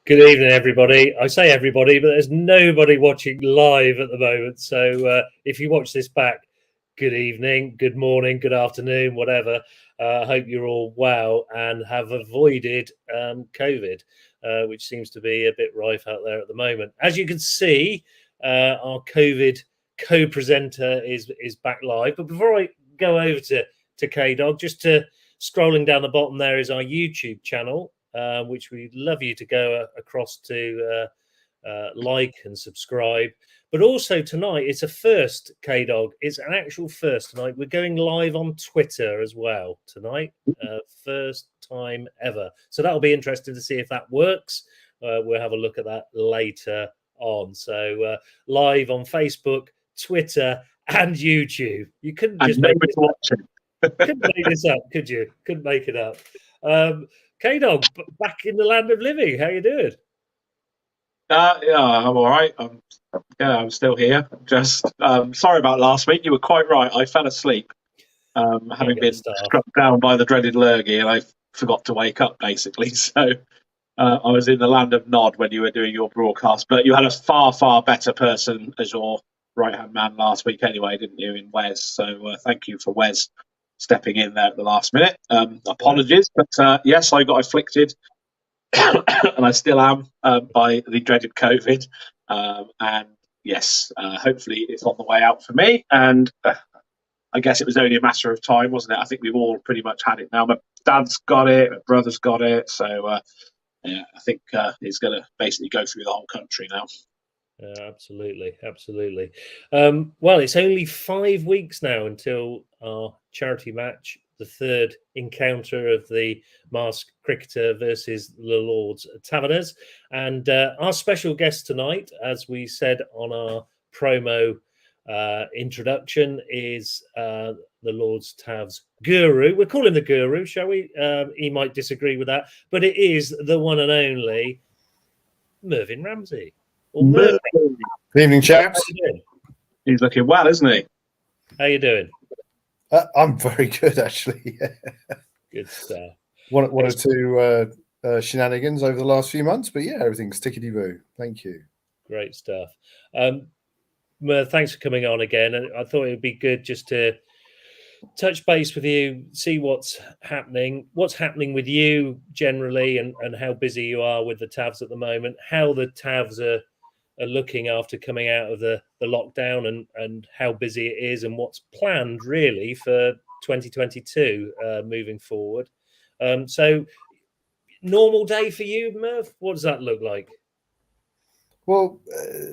Good evening, everybody. I say everybody, but there's nobody watching live at the moment. So if you watch this back, good evening, good morning, good afternoon, whatever. I hope you're all well and have avoided COVID, which seems to be a bit rife out there at the moment. As you can see, our COVID co-presenter is back live. But before I go over to Kdog, scrolling down the bottom there is our YouTube channel. Which we'd love you to go across to like and subscribe. But also tonight, it's a first, Kdog. It's an actual first tonight. We're going live on Twitter as well tonight. First time ever. So that'll be interesting to see if that works. We'll have a look at that later on. So live on Facebook, Twitter, and YouTube. You couldn't just make this up. Couldn't make this up, could you? Couldn't make it up. Kdog, back in the land of living. How you doing? Yeah, I'm all right. I'm still here. Just sorry about last week. You were quite right. I fell asleep, having been struck down by the dreaded lurgy, and I forgot to wake up basically. So I was in the land of Nod when you were doing your broadcast. But you had a far, far better person as your right-hand man last week, anyway, didn't you, in Wes? So thank you for Wes stepping in there at the last minute. Apologies, but yes, I got afflicted, and I still am, by the dreaded COVID. And yes, hopefully it's on the way out for me. And I guess it was only a matter of time, wasn't it? I think we've all pretty much had it now. My dad's got it, my brother's got it. So yeah, I think it's going to basically go through the whole country now. Absolutely. Well, it's only 5 weeks now until our charity match, the third encounter of the masked cricketer versus the Lord's Taverners. And our special guest tonight, as we said on our promo introduction, is the Lord's Tavs guru. We'll call him the guru, shall we? He might disagree with that, but it is the one and only Mervyn Ramsey. Good evening, chaps. He's looking well, isn't he? How you doing? I'm very good, actually. Good stuff. One or two shenanigans over the last few months, but yeah, everything's tickety-boo. Thank you. Great stuff. Thanks for coming on again. I thought it would be good just to touch base with you, see what's happening with you generally, and how busy you are with the Tavs at the moment, how the Tavs are looking after coming out of the lockdown, and how busy it is, and what's planned really for 2022 moving forward. So normal day for you, Merv? What does that look like? Well,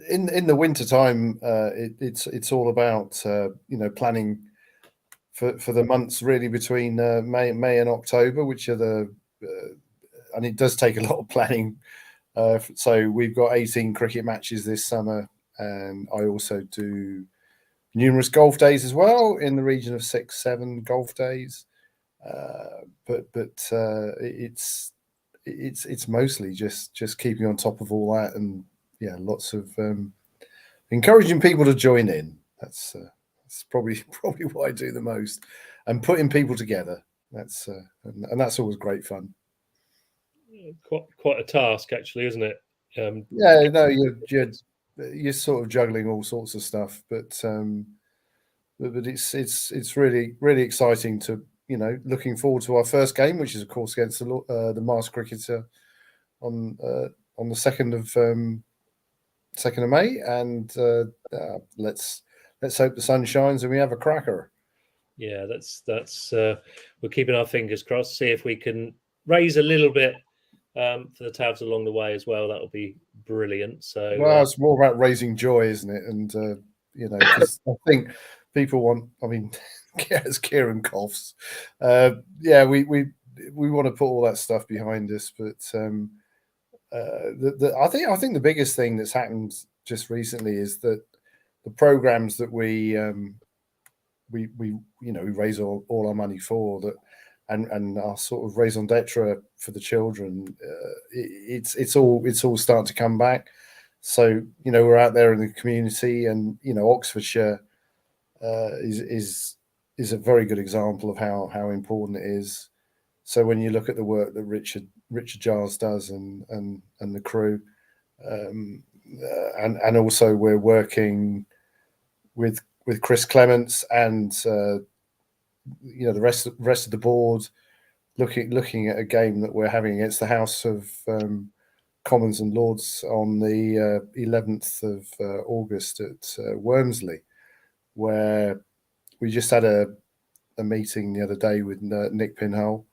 in the winter time, it's all about planning for the months really between May and October, which are and it does take a lot of planning. So we've got 18 cricket matches this summer, and I also do numerous golf days as well, in the region of 6-7 golf days. But it's mostly just keeping on top of all that, and yeah, lots of encouraging people to join in. That's probably what I do the most, and putting people together. That's and that's always great fun. Quite a task, actually, isn't it? Yeah, no, you're sort of juggling all sorts of stuff, but it's really exciting to, looking forward to our first game, which is of course against the masked cricketer on the 2nd of May, and let's hope the sun shines and we have a cracker. Yeah, that's we're keeping our fingers crossed. See if we can raise a little bit for the Tavs along the way as well. That'll be brilliant. So it's more about raising joy, isn't it? And because I think people want. I mean, as Kieran coughs, yeah, we want to put all that stuff behind us, but I think the biggest thing that's happened just recently is that the programs that we raise all our money for, that and our sort of raison d'etre for the children, it's all starting to come back. So we're out there in the community, and Oxfordshire is a very good example of how important it is. So when you look at the work that Richard Giles does and the crew, and also we're working with Chris Clements and the rest of the board, looking at a game that we're having against the House of Commons and Lords on the 11th of August at Wormsley, where we just had a meeting the other day with Nick Pinhole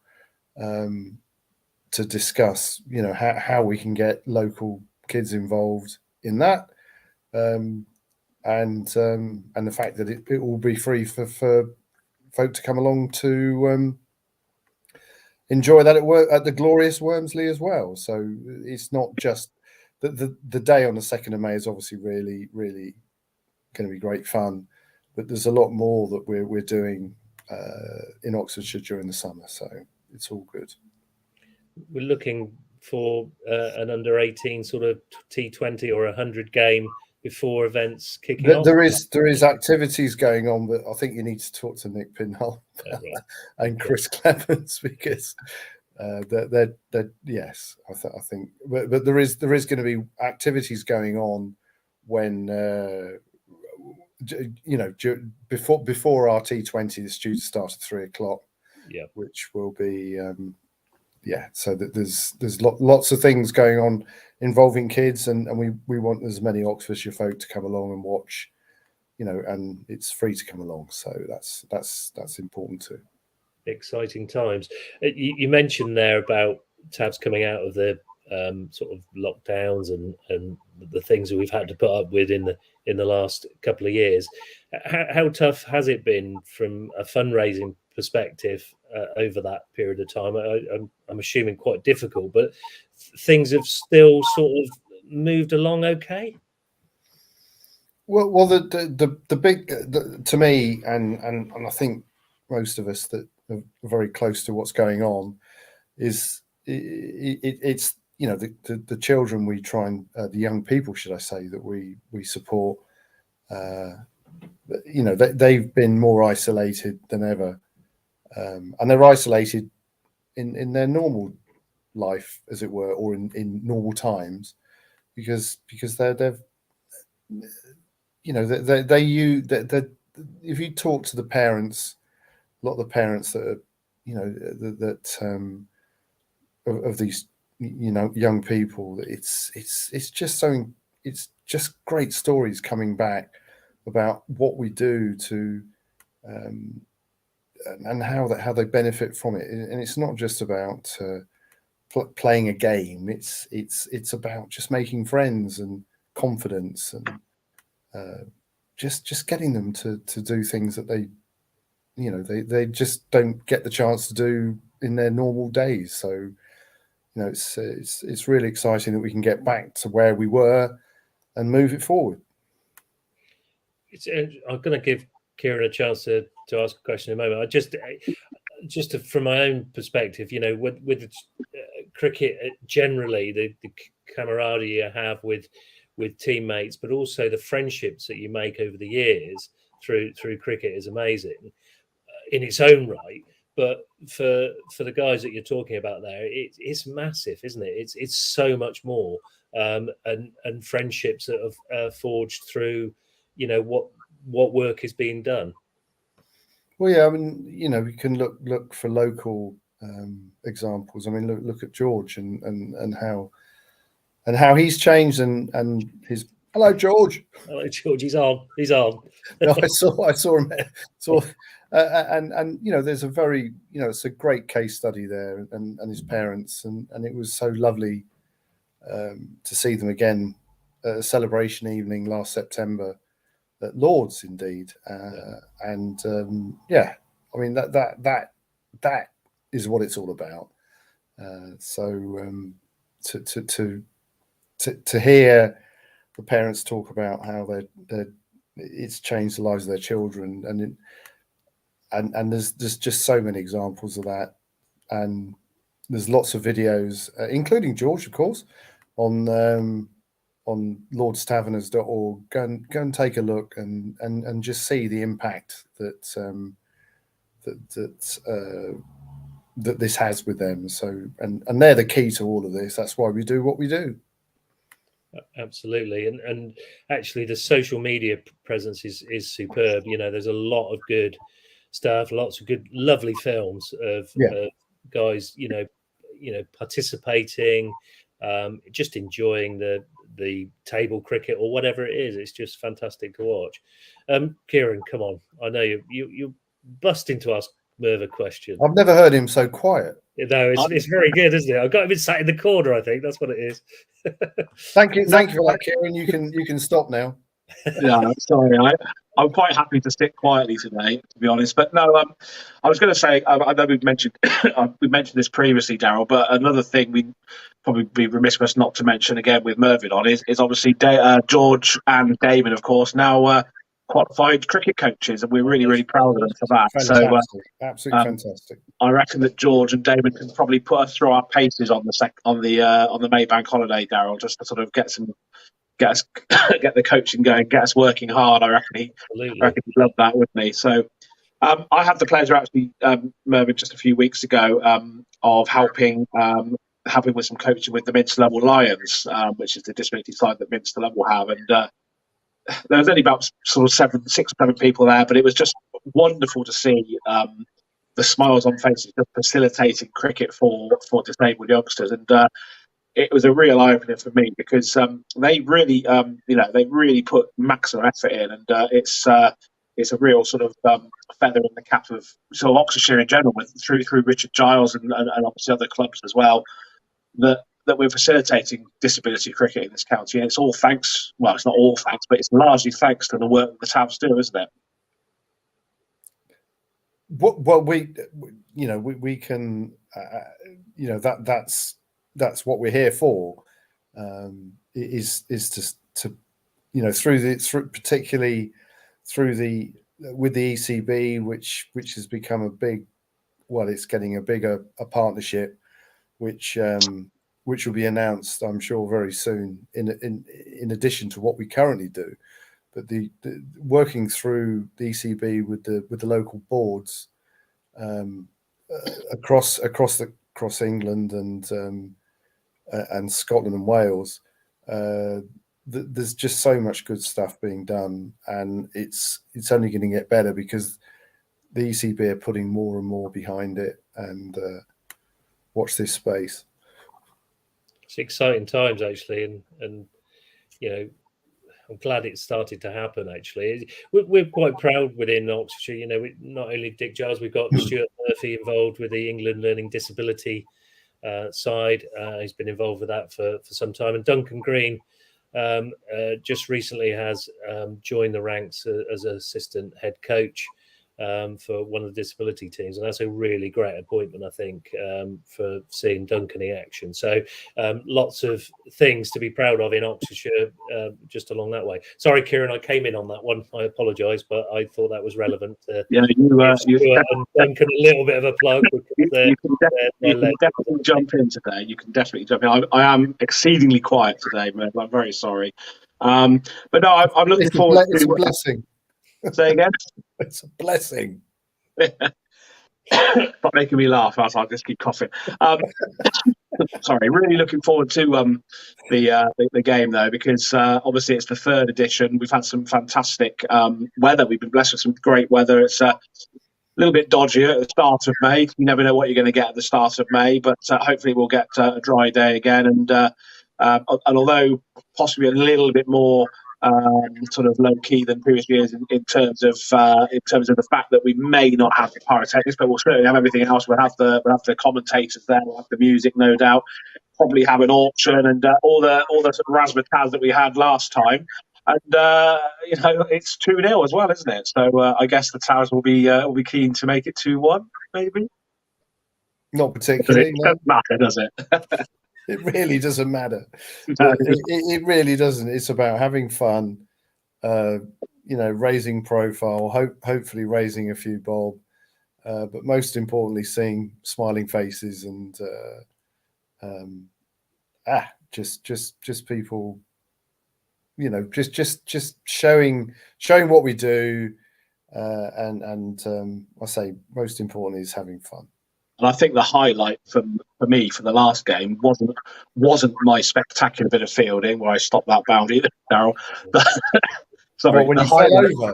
to discuss, how we can get local kids involved in that, and the fact that it will be free for folk to come along to enjoy that at the glorious Wormsley as well. So it's not just the day on the 2nd of May is obviously really, really going to be great fun, but there's a lot more that we're doing in Oxfordshire during the summer. So it's all good. We're looking for an under 18 sort of T20 or 100 game before events kicking off. There is activities going on, but I think you need to talk to Nick Pinhole and Chris Clements, because they're yes, I think, but there is going to be activities going on when before our T20, the students start at 3:00, which will be so that there's lots of things going on involving kids, and we want as many Oxfordshire folk to come along and watch, and it's free to come along, so that's important too. Exciting times. You mentioned there about Tabs coming out of the sort of lockdowns and the things that we've had to put up with in the last couple of years. How tough has it been from a fundraising perspective over that period of time? I'm assuming quite difficult, but things have still sort of moved along okay. Well, the big to me, and I think most of us that are very close to what's going on, is it's the children we try and the young people, should I say, that we support. They've been more isolated than ever, and they're isolated in their normal life, as it were, or in normal times, because they're if you talk to the parents, a lot of the parents that are, of these young people, it's just great stories coming back about what we do to and how they benefit from it. And it's not just about playing a game. It's about just making friends and confidence, and just getting them to do things that they just don't get the chance to do in their normal days. So it's really exciting that we can get back to where we were and move it forward. I'm going to give Kieran a chance to ask a question in a moment. From my own perspective, with cricket generally, the camaraderie you have with teammates, but also the friendships that you make over the years through cricket is amazing in its own right. But for the guys that you're talking about there, it's massive, isn't it? It's so much more, and friendships that have forged through, what work is being done. Well, yeah, I mean, we can look for local examples. I mean, look at George and how he's changed, and his hello George. Hello George, he's on. No, I saw him. And there's a very it's a great case study there, and his parents, and it was so lovely to see them again at a celebration evening last September at Lords, indeed. I mean that is what it's all about. To hear the parents talk about how it's changed the lives of their children, and there's just so many examples of that, and there's lots of videos, including George, of course, on lordstaverners.org. Go and take a look and just see the impact that that this has with them. So, and they're the key to all of this. That's why we do what we do. Absolutely, and actually the social media presence is superb. There's a lot of good stuff, lots of good, lovely films of guys, participating, just enjoying the table cricket or whatever it is. It's just fantastic to watch. Kieran, come on, I know you're busting to ask Merv a question. I've never heard him so quiet. No, it's very good, isn't it? I've got him sat in the corner. I think that's what it is. Thank you for that, Kieran. You can stop now. Yeah, sorry. I'm quite happy to sit quietly today, to be honest. But no, I was going to say, I know we've mentioned this previously, Daryl. But another thing we probably be remiss of us not to mention again with Mervyn on is obviously George and Damon, of course, now qualified cricket coaches, and we're really proud of them for that. Fantastic. So absolutely fantastic. I reckon that George and Damon can probably put us through our paces on the Maybank holiday, Daryl, just to sort of get the coaching going, get us working hard. I reckon he'd love that with me. So I had the pleasure actually, Mervyn, just a few weeks ago, of helping with some coaching with the Minster Level Lions, which is the disability side that Minster Level have, and there was only about sort of 6 or 7 people there, but it was just wonderful to see the smiles on faces of facilitating cricket for disabled youngsters, and it was a real eye-opener for me because they really put maximum effort in, and it's a real sort of feather in the cap of sort of Oxfordshire in general, through Richard Giles and obviously other clubs as well, that we're facilitating disability cricket in this county, and it's all thanks. Well, it's not all thanks, but it's largely thanks to the work that the Tavs do, isn't it? Well, we can, that's what we're here for. Is to particularly with the ECB, which has become a big, it's getting a bigger partnership, which will be announced, I'm sure, very soon. In addition to what we currently do, but the working through the ECB with the local boards across England and Scotland and Wales, there's just so much good stuff being done, and it's only going to get better because the ECB are putting more and more behind it. And watch this space. It's exciting times, actually, and I'm glad it started to happen. Actually, we're quite proud within Oxfordshire. Not only Dick Giles, we've got Stuart Murphy involved with the England Learning Disability side. He's been involved with that for some time, and Duncan Green just recently has joined the ranks as assistant head coach for one of the disability teams, and that's a really great appointment, I think, for seeing Duncan in action. So lots of things to be proud of in Oxfordshire, just along that way. Sorry, Kieran, I came in on that one. I apologise, but I thought that was relevant. You and Duncan a little bit of a plug. You can definitely jump in today. You can definitely jump in. I am exceedingly quiet today, man. I'm very sorry. But no, I'm looking forward to... It's a blessing. Say again? It's a blessing. Stop making me laugh, else I'll just keep coughing. Sorry, really looking forward to the game though, because obviously it's the 3rd edition. We've had some fantastic weather. We've been blessed with some great weather. It's a little bit dodgier at the start of May. You never know what you're going to get at the start of May, but hopefully we'll get a dry day again. And although possibly a little bit more sort of low key than previous years in terms of the fact that we may not have the pyrotechnics, but we'll certainly have everything else. We'll have the commentators there. We'll have the music, no doubt. Probably have an auction and all the sort of razzmatazz that we had last time. And it's 2-0 as well, isn't it? So I guess the Towers will be keen to make it 2-1, maybe. Not particularly. It doesn't matter, does it? It really doesn't matter. No. It really doesn't. It's about having fun, raising profile, hopefully raising a few bob, but most importantly, seeing smiling faces and just people, just showing what we do, and I say most importantly is having fun. And I think the highlight for me for the last game wasn't my spectacular bit of fielding where I stopped that boundary, Daryl. Sorry, when the you fell over.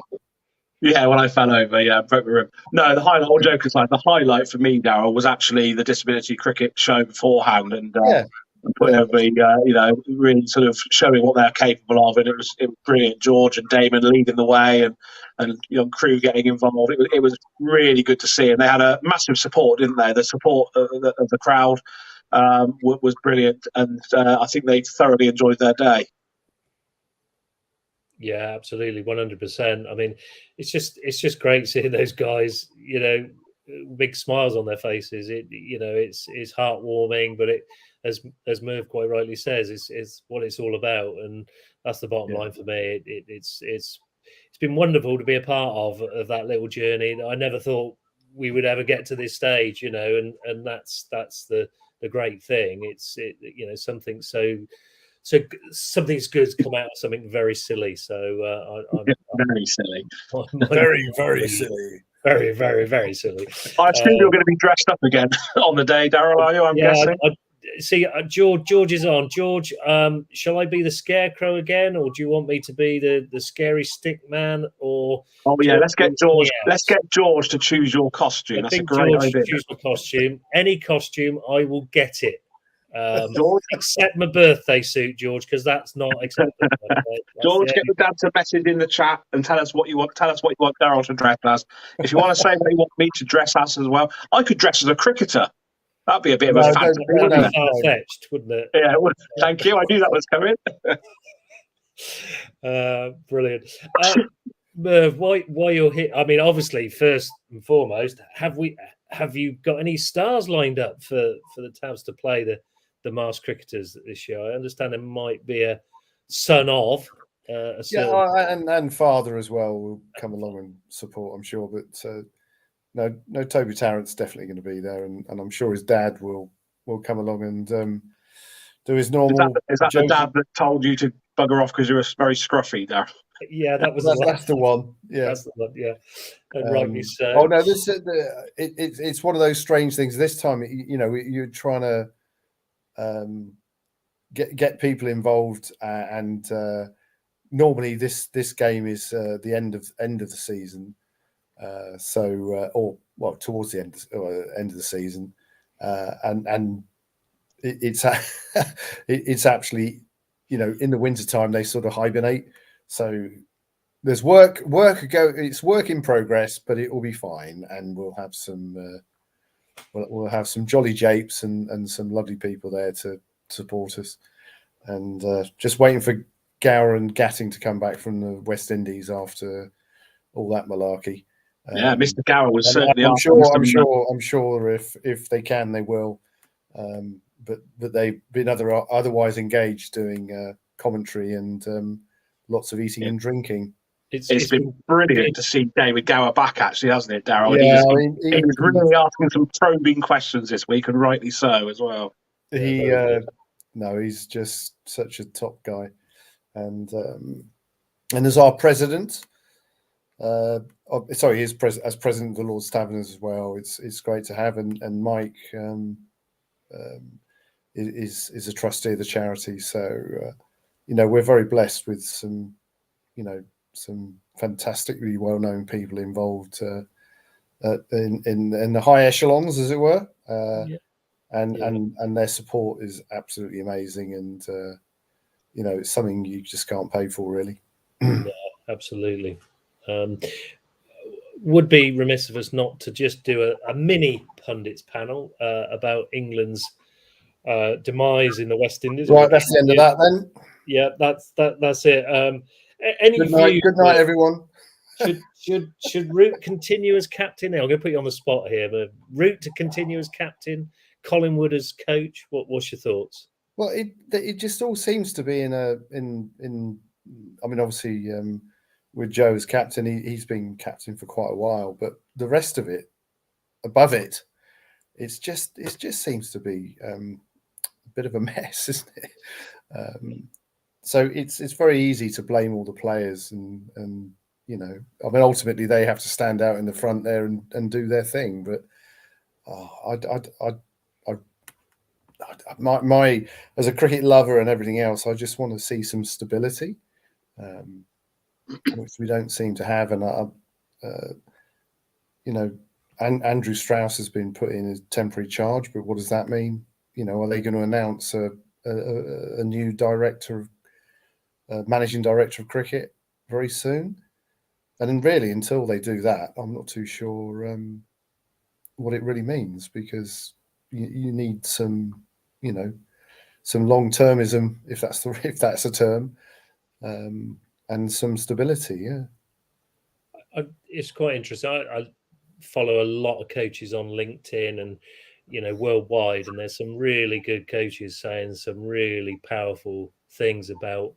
Yeah, when I fell over, broke my rib. No, the highlight, all joke aside, the highlight for me, Daryl, was actually the disability cricket show beforehand, and putting everybody, really sort of showing what they're capable of, and it was brilliant. George and Damon leading the way, and crew getting involved. It was really good to see, and they had a massive support, didn't they? The support of the crowd was brilliant, and I think they thoroughly enjoyed their day. Yeah, absolutely, 100%. I mean, it's just great seeing those guys, big smiles on their faces. It's heartwarming, but as Merv quite rightly says, it's what it's all about, and that's the bottom line for me. It's been wonderful to be a part of that little journey that I never thought we would ever get to this stage, and that's the great thing. It's something so something's good to come out of something very silly. So I'm very silly, very, very silly, very, very, very silly. I assume you're going to be dressed up again on the day, Daryl. Are you? I'm guessing. See, George is on. George, shall I be the scarecrow again, or do you want me to be the scary stick man? Or let's get George. Let's get George to choose your costume. That's a great idea. Choose my costume. Any costume, I will get it. Except my birthday suit, George, because that's not acceptable. George, get the dad to message in the chat and tell us what you want. Tell us what you want Daryl to dress as. If you want to say what you want me to dress as well, I could dress as a cricketer. That'd be a bit of a fantasy, wouldn't it? Far-fetched, wouldn't it? Yeah, thank you. I knew that was coming. Brilliant. Merv, why you're here? I mean, obviously, first and foremost, have you got any stars lined up for the Tavs to play the Mars cricketers this year? I understand there might be a son of and father as well will come along and support, I'm sure. But no, Toby Tarrant's definitely going to be there, and I'm sure his dad will come along and do his normal. Is that the dad that told you to bugger off because you were very scruffy, Darryl? Yeah, that's the one. Yeah, that's the one. Yeah, and rightly so. Oh no, it's one of those strange things. This time, you're trying to get people involved, and normally this game is the end of the season. Towards the end of the season, and it's actually, in the winter time they sort of hibernate. So there's work go. It's work in progress, but it will be fine, and we'll have some jolly japes and some lovely people there to support us, and just waiting for Gower and Gatting to come back from the West Indies after all that malarkey. Mr. Gower was certainly. I'm sure if they can, they will. But they've been otherwise engaged doing commentary and lots of eating and drinking. It's been brilliant to see David Gower back, actually, hasn't it, Daryl? Yeah, he was really asking some probing questions this week, and rightly so as well. He's just such a top guy, and as our president. As president of the Lord's Taverners as well. It's great to have, and Mike is a trustee of the charity. So we're very blessed with some fantastically well-known people involved in the high echelons, as it were, and their support is absolutely amazing, and it's something you just can't pay for, really. Yeah, absolutely. Would be remiss of us not to just do a mini pundits panel about England's demise in the West Indies. Right, that's the end of that then. Yeah, that's it. Good night, everyone. Should Root continue as captain? I'm going to put you on the spot here, but Root to continue as captain, Collingwood as coach. What's your thoughts? Well, it just all seems to be obviously. With Joe as captain, he's been captain for quite a while, but the rest of it, above it, it just seems to be a bit of a mess, isn't it? So it's very easy to blame all the players, and ultimately they have to stand out in the front there and do their thing. But My as a cricket lover and everything else, I just want to see some stability, which we don't seem to have. And Andrew Strauss has been put in as temporary charge, but what does that mean? Are they going to announce a new managing director of cricket very soon? And then really, until they do that, I'm not too sure what it really means, because you need some, some long-termism, if that's a term, and some stability. Yeah, it's quite interesting. I follow a lot of coaches on LinkedIn and worldwide, and there's some really good coaches saying some really powerful things about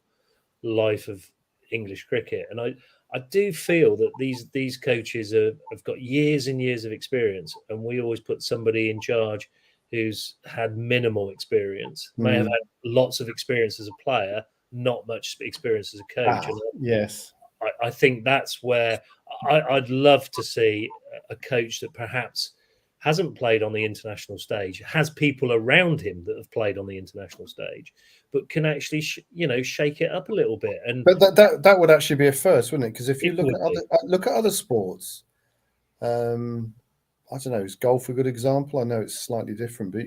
life of English cricket. And I do feel that these coaches have got years and years of experience, and we always put somebody in charge who's had minimal experience, may have had lots of experience as a player, not much experience as a coach. And yes, I think that's where I'd love to see a coach that perhaps hasn't played on the international stage, has people around him that have played on the international stage, but can actually, shake it up a little bit. And but that would actually be a first, wouldn't it? Because if you look at other sports, I don't know, is golf a good example? I know it's slightly different, but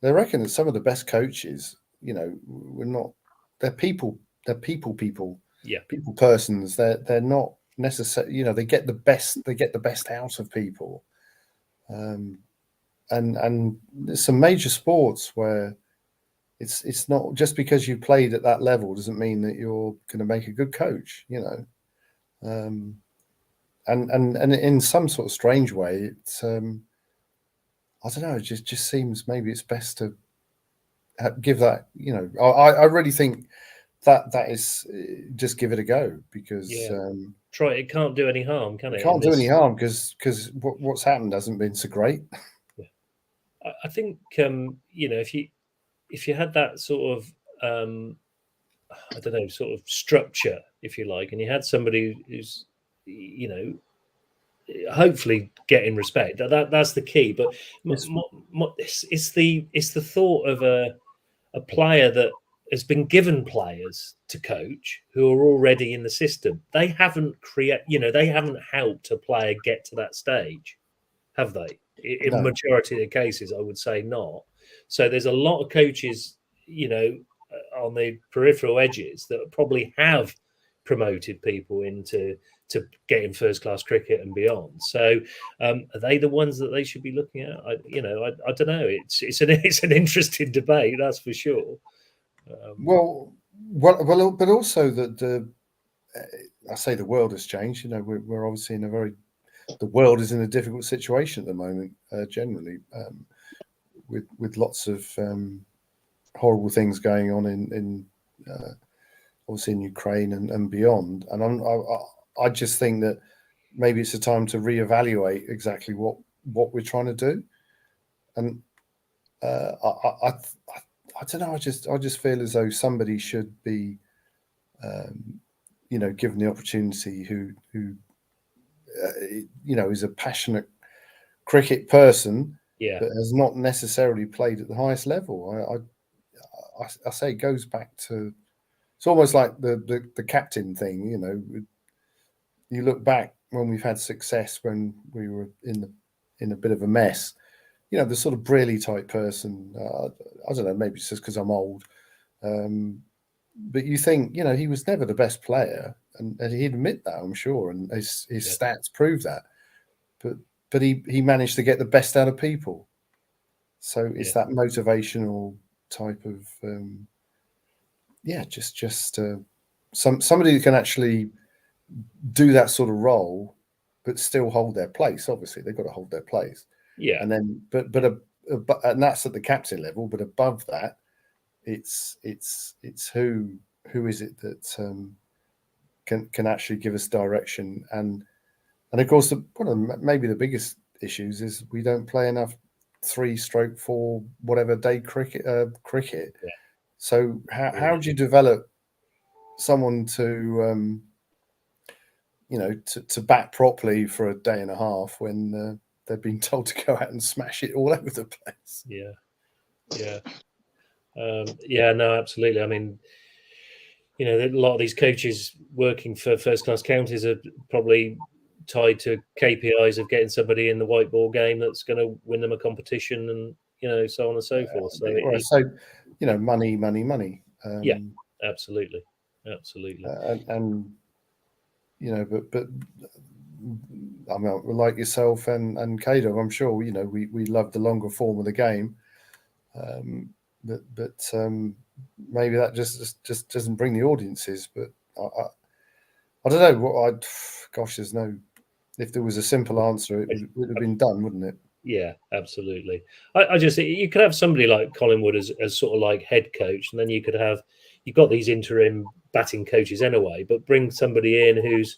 they reckon that some of the best coaches, they're people. Yeah, people persons. They're not necessarily, they get the best out of people. And there's some major sports where it's not just because you played at that level doesn't mean that you're going to make a good coach, and in some sort of strange way, it's I don't know, it just seems maybe it's best to give that, I really think that is just give it a go, because try it can't do any harm, can it? It can't do any harm, because what's happened hasn't been so great. I think if you had that sort of I don't know, sort of structure, if you like, and you had somebody who's hopefully getting respect, that's the key. But it's the thought of a player that has been given players to coach who are already in the system. They haven't they haven't helped a player get to that stage, have they? In the majority of the cases, I would say not. So there's a lot of coaches, on the peripheral edges that probably have promoted people into getting first class cricket and beyond. So are they the ones that they should be looking at? I don't know. It's an interesting debate, that's for sure. Well, but also that I say the world has changed. We're obviously the world is in a difficult situation at the moment, generally, with lots of horrible things going on in obviously in Ukraine and beyond. And I just think that maybe it's a time to reevaluate exactly what we're trying to do. And I don't know. I just feel as though somebody should be, given the opportunity who is a passionate cricket person, but has not necessarily played at the highest level. I say it goes back to, it's almost like the captain thing. You look back when we've had success, when we were in a bit of a mess. The sort of Brearley type person. I don't know. Maybe it's just because I'm old. But you think, he was never the best player, and he'd admit that, I'm sure, and his stats prove that. But he managed to get the best out of people. So it's that motivational type of, just somebody who can actually do that sort of role, but still hold their place. Obviously, they've got to hold their place. Yeah. And then, but and that's at the captain level. But above that, it's who is it that can actually give us direction, and of course one of maybe the biggest issues is we don't play enough 3/4 whatever day cricket. Yeah. So how do you develop someone to to bat properly for a day and a half when they're being told to go out and smash it all over the place. No, absolutely. I mean, a lot of these coaches working for first-class counties are probably tied to KPIs of getting somebody in the white ball game that's going to win them a competition, and so on and so forth. So, money. Absolutely. And but I mean, like yourself and Kdog, I'm sure we love the longer form of the game, but maybe that just doesn't bring the audiences. But I don't know. There's no. If there was a simple answer, it would have been done, wouldn't it? Yeah, absolutely. I just think you could have somebody like Collingwood as sort of like head coach, and then you've got these interim batting coaches anyway, but bring somebody in who's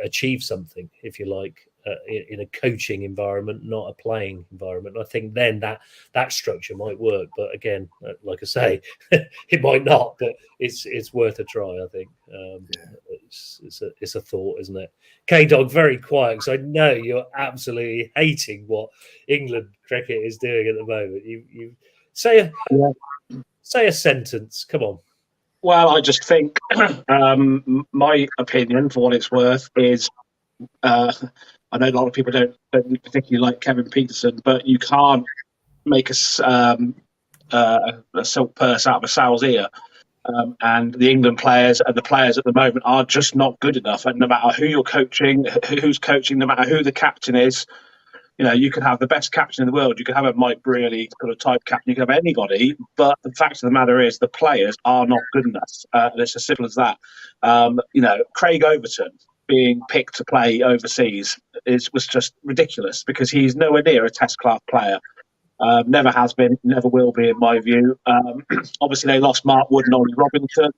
achieved something, if you like, in a coaching environment, not a playing environment. I think then that structure might work, but again, like I say, it might not. But it's worth a try. I think it's a thought, isn't it? Kdog, very quiet, because I know you're absolutely hating what England cricket is doing at the moment. You say a sentence. Come on. Well, I just think my opinion, for what it's worth, is I know a lot of people don't particularly like Kevin Peterson, but you can't make a silk purse out of a sow's ear. And the England players and the players at the moment are just not good enough. And no matter who you're coaching, who's coaching, no matter who the captain is, you can have the best captain in the world. You can have a Mike Brearley sort of type captain. You can have anybody. But the fact of the matter is the players are not good enough. And it's as simple as that. Craig Overton being picked to play overseas was just ridiculous, because he's nowhere near a Test class player. Never has been, never will be, in my view. Obviously, they lost Mark Wood and Ollie Robinson,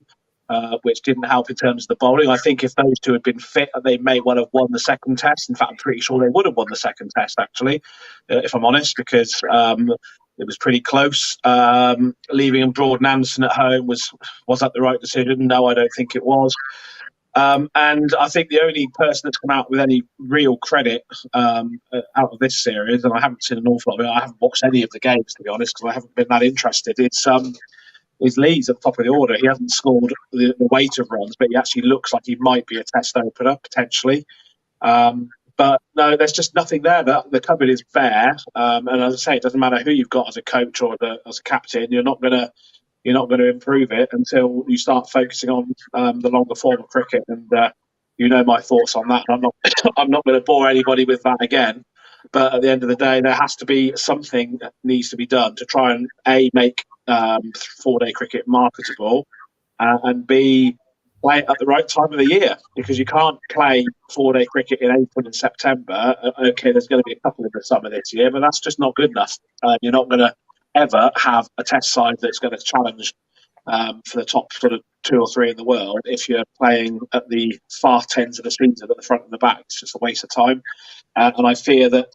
which didn't help in terms of the bowling. I think if those two had been fit, they may well have won the second test. In fact, I'm pretty sure they would have won the second test, actually, if I'm honest, because it was pretty close. Leaving Broad Anderson at home, was that the right decision? No, I don't think it was. And I think the only person that's come out with any real credit out of this series, and I haven't seen an awful lot of it, I haven't watched any of the games, to be honest, because I haven't been that interested, is Lee's at the top of the order. He hasn't scored the weight of runs, but he actually looks like he might be a test opener, potentially. But no, there's just nothing there. The cupboard is bare. And as I say, it doesn't matter who you've got as a coach or as a captain, you're not going to improve it until you start focusing on the longer form of cricket. And my thoughts on that. I'm not going to bore anybody with that again. But at the end of the day, there has to be something that needs to be done to try and make 4-day cricket marketable, and B, play it at the right time of the year, because you can't play 4-day cricket in April and September. Okay, there's going to be a couple in the summer this year, but that's just not good enough. You're not going to ever have a test side that's going to challenge for the top sort of 2 or 3 in the world if you're playing at the far ends of the season at the front and the back. It's just a waste of time. And I fear that,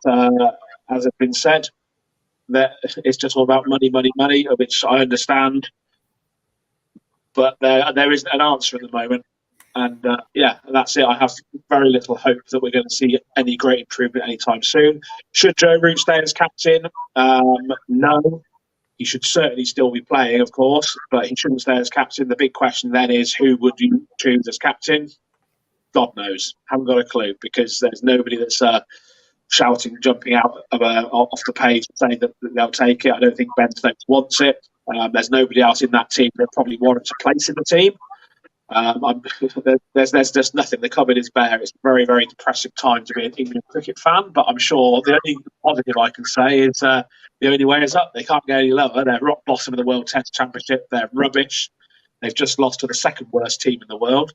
as has been said, that it's just all about money, which I understand. But there isn't an answer at the moment. And that's it. I have very little hope that we're going to see any great improvement anytime soon. Should Joe Root stay as captain? No. He should certainly still be playing, of course, but he shouldn't stay as captain. The big question then is, who would you choose as captain? God knows. Haven't got a clue, because there's nobody that's shouting, jumping out off the page saying that they'll take it. I don't think Ben Stokes wants it. There's nobody else in that team that probably warrants a place in the team. There's just nothing. The cupboard is bare. It's a very, very depressing time to be an England cricket fan, but I'm sure the only positive I can say is the only way is up. They can't get any lower. They're rock bottom of the World Test Championship. They're rubbish. They've just lost to the second worst team in the world.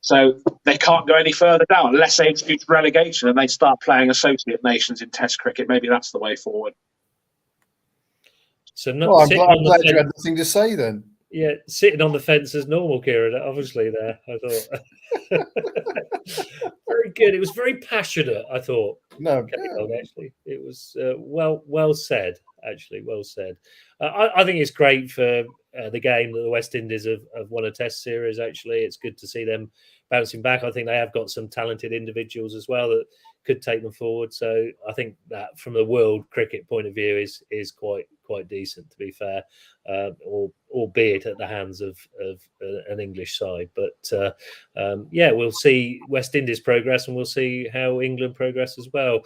So they can't go any further down unless they introduce relegation and they start playing associate nations in Test cricket. Maybe that's the way forward. So I'm glad you had nothing to say then. Yeah, sitting on the fence as normal, Kieran, obviously there, I thought. Very good. It was very passionate, I thought. No, actually. It was well said, actually, well said. I think it's great for the game that the West Indies have won a test series, actually. It's good to see them bouncing back. I think they have got some talented individuals as well that could take them forward. So I think that from the world cricket point of view is quite decent, to be fair, albeit at the hands of an English side. But we'll see West Indies progress, and we'll see how England progress as well.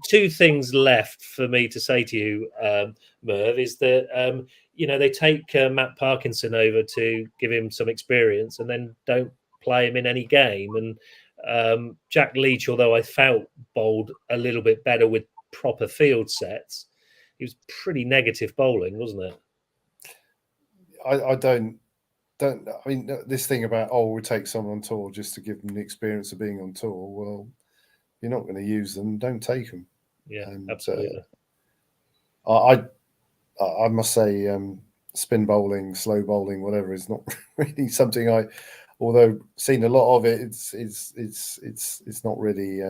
Two things left for me to say to you, Merv, is that they take Matt Parkinson over to give him some experience, and then don't play him in any game. And Jack Leach, although I felt bowled a little bit better with proper field sets, he was pretty negative bowling, wasn't it? I don't. I mean, this thing about we take someone on tour just to give them the experience of being on tour. Well, you're not going to use them. Don't take them. Yeah, absolutely. I must say, spin bowling, slow bowling, whatever, is not really something although seen a lot of it, it's not really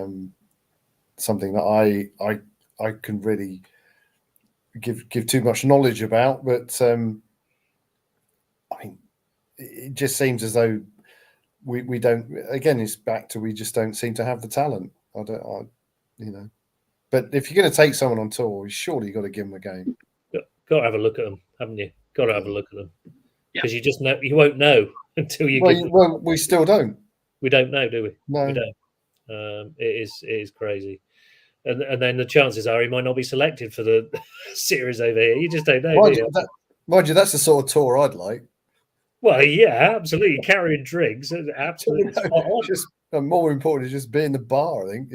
something that I can really give too much knowledge about. But I mean, it just seems as though we don't. Again, it's back to we just don't seem to have the talent. But if you're going to take someone on tour, surely you've got to give them a game. Got to have a look at them, haven't you? Got to have a look at them, because you won't know until you. Well, we still don't. We don't know, do we? No, we don't. It is crazy, and then the chances are he might not be selected for the series over here. You just don't know. Mind you, that's the sort of tour I'd like. Well, yeah, absolutely. Carrying drinks, absolutely. Just more important is just being the bar. I think.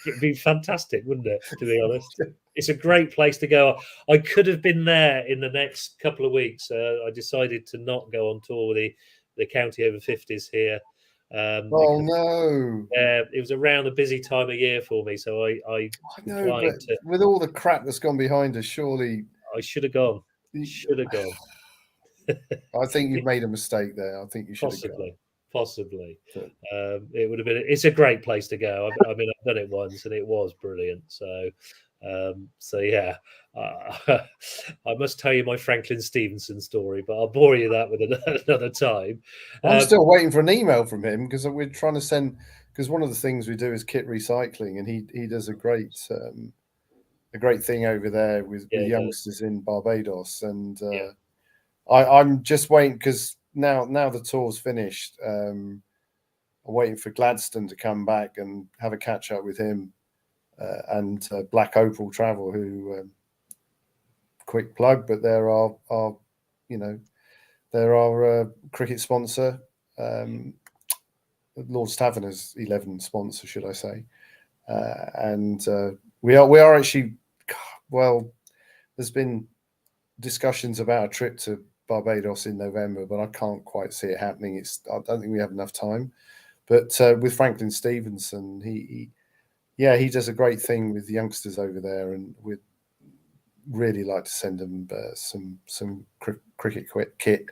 It'd be fantastic, wouldn't it? To be honest, it's a great place to go. I could have been there in the next couple of weeks. I decided to not go on tour with the county over 50s here. No! It was around a busy time of year for me, so I know, but with all the crap that's gone behind us, surely I should have gone. I think you've made a mistake there. I think you should have gone. Possibly. It would have been. It's a great place to go. I mean, I've done it once, and it was brilliant. So yeah, I must tell you my Franklin Stevenson story, but I'll bore you that with another time. I'm still waiting for an email from him, because we're trying to send. Because one of the things we do is kit recycling, and he does a great thing over there with the youngsters in Barbados, and I'm just waiting, because now the tour's finished. I'm waiting for Gladstone to come back and have a catch up with him, and Black Opal Travel, who quick plug, but they're our cricket sponsor, Lord's Taverners 11 sponsor, should I say, and we are actually, well, there's been discussions about a trip to Barbados in November, but I can't quite see it happening. I don't think we have enough time. But with Franklin Stevenson, he does a great thing with the youngsters over there, and we'd really like to send them some cricket kit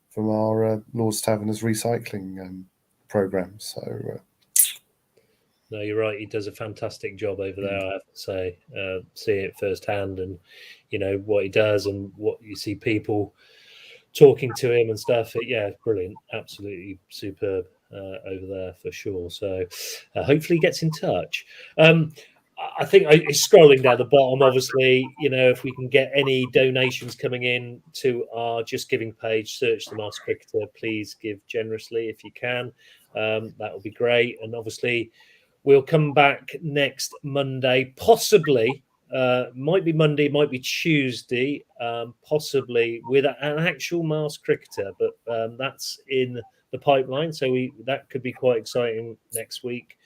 from our Lord's Taverners recycling program. So no, you're right. He does a fantastic job over there, I have to say. Seeing it firsthand, and what he does, and what you see people talking to him and stuff. Brilliant, absolutely superb over there for sure. So hopefully he gets in touch. I think it's scrolling down the bottom. Obviously, if we can get any donations coming in to our Just Giving page, search the Master Cricketer. Please give generously if you can. That would be great. And obviously, we'll come back next Monday, possibly. Might be Monday, might be Tuesday, possibly with an actual Master Cricketer, but that's in the pipeline. So that could be quite exciting next week.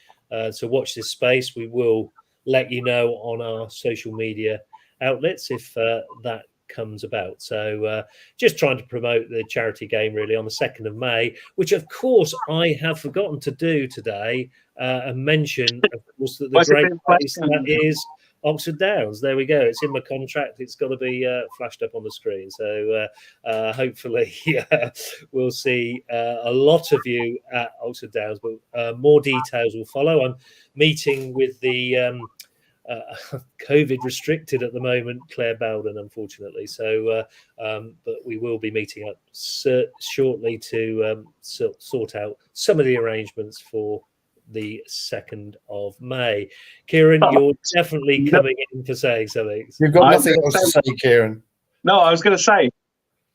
So watch this space. We will let you know on our social media outlets if that comes about. So just trying to promote the charity game really on the 2nd of May, which of course I have forgotten to do today, and mention, of course, that the great place that is Oxford Downs. There we go. It's in my contract. It's got to be flashed up on the screen. So hopefully we'll see a lot of you at Oxford Downs, but more details will follow. I'm meeting with the COVID restricted at the moment, Claire Bowden, unfortunately. So, but we will be meeting up shortly to sort out some of the arrangements for the 2nd of May. Kieran, you're definitely coming in for saying something. You've got nothing else to say, Kieran. No, I was going to say,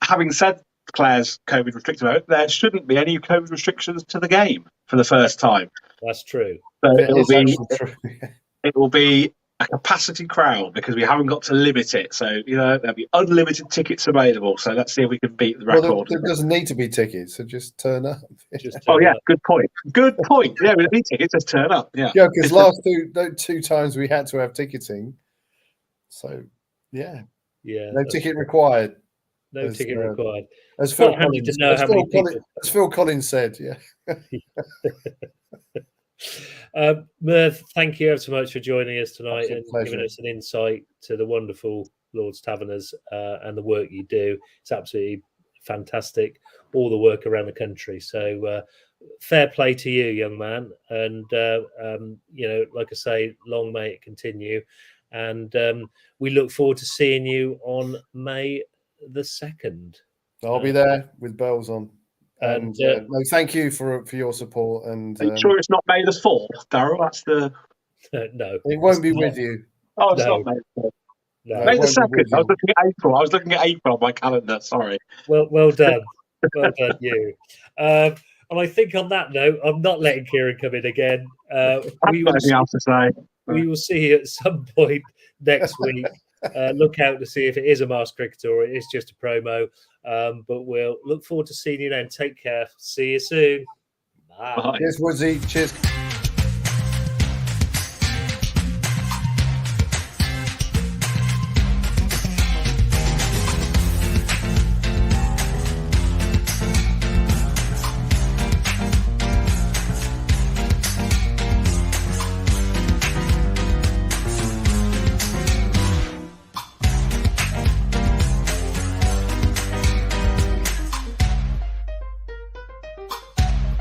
having said Claire's COVID restricted mode, there shouldn't be any COVID restrictions to the game for the first time. That's true. So it will be a capacity crowd because we haven't got to limit it. So, there'll be unlimited tickets available. So let's see if we can beat the record. Well, there doesn't need to be tickets, so just turn up. Good point. Good point. Yeah, we don't need tickets, just turn up. Yeah, because last two times we had to have ticketing. So, no ticket required. No ticket required. As Phil Collins said, yeah. Merv, thank you ever so much for joining us tonight and pleasure. giving us an insight to the wonderful Lord's Taverners and the work you do. It's absolutely fantastic, all the work around the country. So fair play to you, young man. And, like I say, long may it continue. And we look forward to seeing you on May the 2nd. I'll be there with bells on. And thank you for your support. And are you sure it's not May the 4th, Darryl? That's the no. It won't be with you. Oh, it's not May the 4th. No, May the 2nd. I was looking at April. I was looking at April on my calendar. Sorry. Well done. Well done, you. And I think on that note, I'm not letting Kieran come in again. We will see you at some point next week. Look out to see if it is a masked cricketer or it is just a promo. But we'll look forward to seeing you then. Take care. See you soon. Bye. Cheers, Woodsy. Cheers.